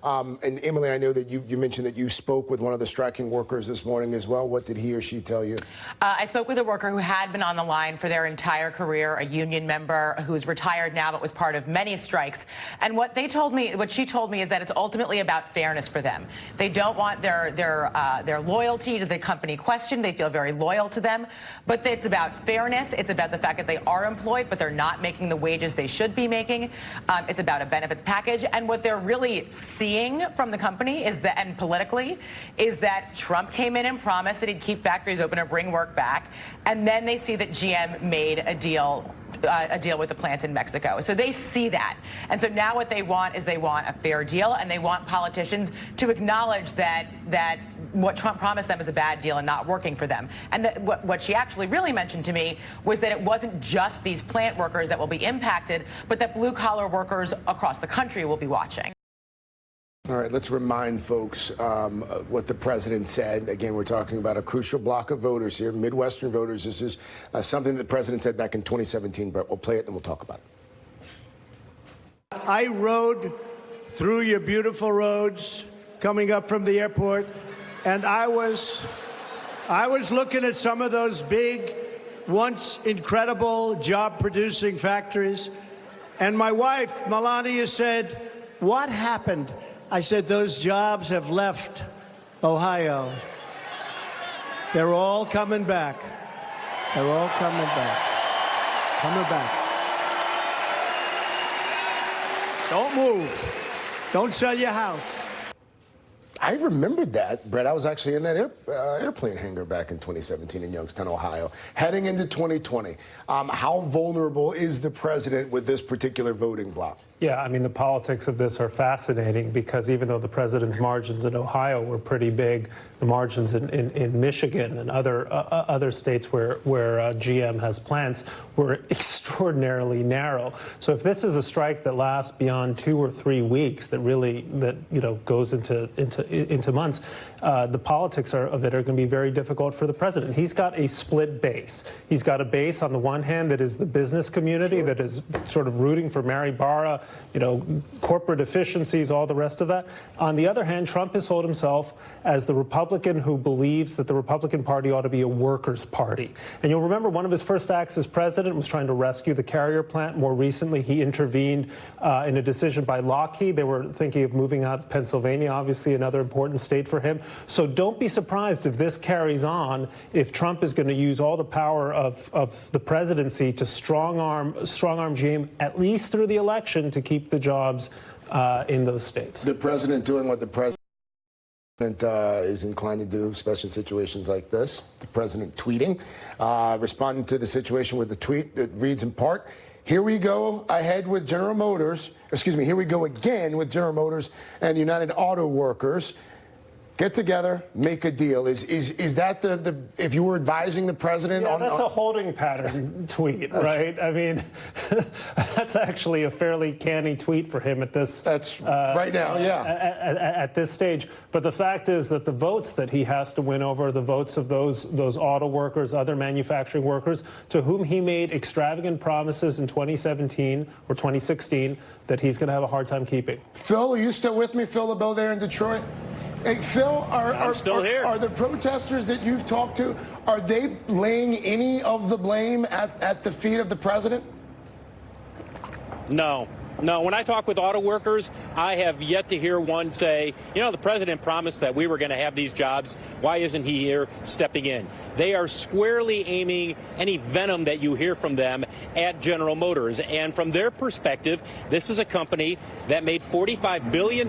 And Emily, I know that you mentioned that you spoke with one of the striking workers this morning as well. What did he or she tell you? I spoke with a worker who had been on the line for their entire career, a union member who's retired now but was part of many strikes. And what she told me is that it's ultimately about fairness for them. They don't want their loyalty to the company questioned. They feel very loyal to them. But it's about fairness. It's about the fact that they are employed, but they're not making the wages they should be making. It's about a benefits package. And what they're really seeing from the company is that, and politically, is that Trump came in and promised that he'd keep factories open or bring work back. And then they see that GM made a deal with the plant in Mexico. So they see that. And so now what they want is they want a fair deal, and they want politicians to acknowledge that what Trump promised them is a bad deal and not working for them. And that what she actually really mentioned to me was that it wasn't just these plant workers that will be impacted, but that blue-collar workers across the country will be watching. All right, let's remind folks what the president said. Again, we're talking about a crucial block of voters here, Midwestern voters. This is something that the president said back in 2017, but we'll play it and we'll talk about it. I rode through your beautiful roads coming up from the airport, and I was looking at some of those big, once incredible job-producing factories, and my wife, Melania, said, "What happened?" I said, "Those jobs have left Ohio. They're all coming back. They're all coming back. Coming back. Don't move. Don't sell your house." I remembered that, Brett. I was actually in that airplane hangar back in 2017 in Youngstown, Ohio. Heading into 2020, how vulnerable is the president with this particular voting bloc? Yeah, I mean, the politics of this are fascinating because even though the president's margins in Ohio were pretty big, the margins in Michigan and other states where GM has plants were extraordinarily narrow. So if this is a strike that lasts beyond 2 or 3 weeks, that goes into months, the politics of it are going to be very difficult for the president. He's got a split base. He's got a base on the one hand that is the business community, that is sort of rooting for Mary Barra, corporate efficiencies, all the rest of that. On the other hand, Trump has sold himself as the Republican who believes that the Republican Party ought to be a workers' party. And you'll remember one of his first acts as president was trying to rescue the Carrier plant. More recently, he intervened in a decision by Lockheed. They were thinking of moving out of Pennsylvania, obviously another important state for him. So don't be surprised if this carries on, if Trump is going to use all the power of the presidency to strong-arm GM, at least through the election, to keep the jobs in those states. The president doing what the president is inclined to do, especially in situations like this. The president tweeting, responding to the situation with the tweet that reads in part, "Here we go ahead with General Motors, here we go again with General Motors and United Auto Workers. Get together, make a deal." Is that the if you were advising the president on... That's a holding pattern tweet, right? I mean, that's actually a fairly canny tweet for him at this... That's right now, yeah. At this stage. But the fact is that the votes that he has to win over are the votes of those auto workers, other manufacturing workers, to whom he made extravagant promises in 2017 or 2016 that he's going to have a hard time keeping. Phil, are you still with me? Phil LeBeau there in Detroit? Hey, Phil, I'm still here. Are the protesters that you've talked to, are they laying any of the blame at the feet of the president? No. When I talk with auto workers, I have yet to hear one say, the president promised that we were going to have these jobs. Why isn't he here stepping in? They are squarely aiming any venom that you hear from them at General Motors. And from their perspective, this is a company that made $45 billion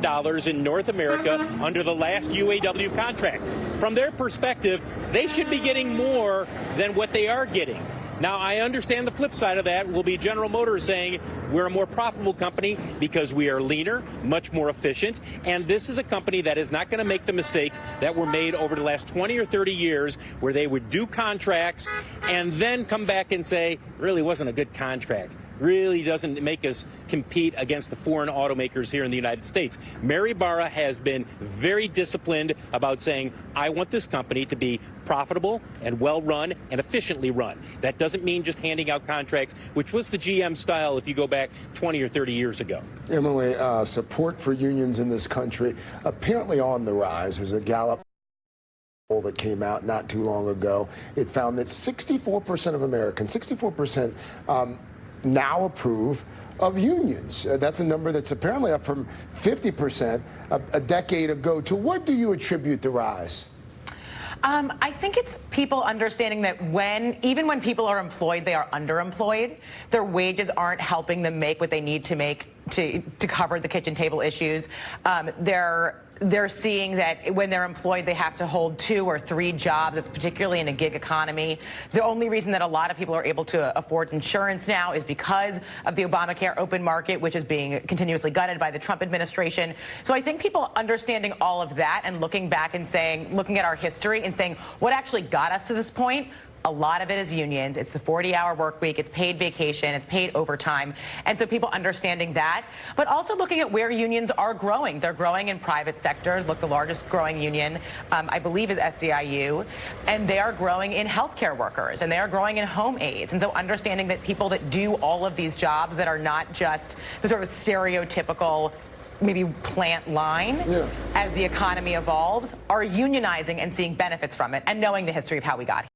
in North America under the last UAW contract. From their perspective, they should be getting more than what they are getting. Now, I understand the flip side of that will be General Motors saying we're a more profitable company because we are leaner, much more efficient, and this is a company that is not going to make the mistakes that were made over the last 20 or 30 years where they would do contracts and then come back and say, really wasn't a good contract. really doesn't make us compete against the foreign automakers here in the United States. Mary Barra has been very disciplined about saying, I want this company to be profitable and well run and efficiently run. That doesn't mean just handing out contracts, which was the GM style if you go back 20 or 30 years ago. Emily, support for unions in this country apparently on the rise. There's a Gallup poll that came out not too long ago. It found that 64% of Americans, 64% now approve of unions. That's a number that's apparently up from 50% a decade ago. To what do you attribute the rise? I think it's people understanding that even when people are employed, they are underemployed. Their wages aren't helping them make what they need to make to cover the kitchen table issues. They're seeing that when they're employed, they have to hold 2 or 3 jobs. It's particularly in a gig economy. The only reason that a lot of people are able to afford insurance now is because of the Obamacare open market, which is being continuously gutted by the Trump administration. So I think people understanding all of that and looking back and looking at our history and saying what actually got us to this point. A lot of it is unions. It's the 40-hour work week. It's paid vacation. It's paid overtime. And so people understanding that, but also looking at where unions are growing. They're growing in private sector. Look, the largest growing union, I believe, is SEIU. And they are growing in healthcare workers. And they are growing in home aides. And so understanding that people that do all of these jobs that are not just the sort of stereotypical maybe plant line as the economy evolves are unionizing and seeing benefits from it and knowing the history of how we got here.